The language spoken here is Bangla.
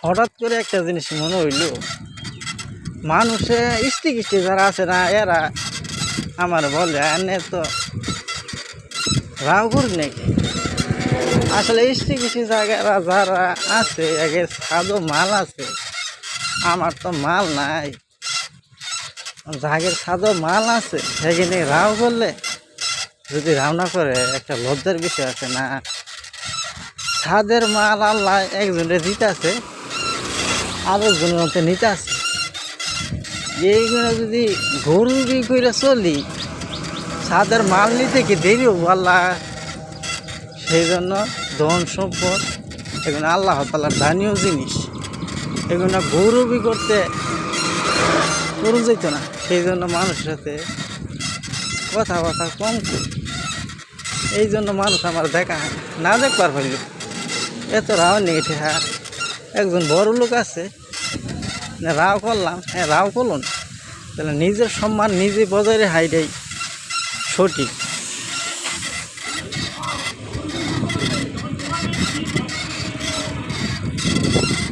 হঠাৎ করে একটা জিনিস মনে হইল, মানুষে ইষ্টি যারা আছে না, এরা আমার বলে এনে তো রাগ করি নাকি। আসলে ইষ্টি জায়গারা যারা আছে আগে সাদো মাল আছে, আমার তো মাল নাই। জাগের সাদো মাল আছে সেখানে রাও করলে যদি রাও না করে একটা লজ্জার বিষয় আছে না। ছাদের মাল আল্লাহ একজনের দিতে আছে, আরেকজনের মধ্যে নিতে আছে। এইগুলো যদি গরুবি করে চলি, ছাদের মাল নিতে কি দেরি হবো আল্লাহ? সেই জন্য ধন সম্পদ এগুলো আল্লাহ তাআলার দানীয় জিনিস, এগুলো গৌরবী করতে করু যেত না। সেই জন্য মানুষের সাথে কথাবার্তা কম করি। এই জন্য মানুষ আমার দেখা না দেখবার হইল এত রাও নেই। হ্যাঁ, একজন বড় লোক আছে, রাও করলাম, হ্যাঁ রাও করল না, তাহলে নিজের সম্মান নিজে বজায় হাইটাই সঠিক।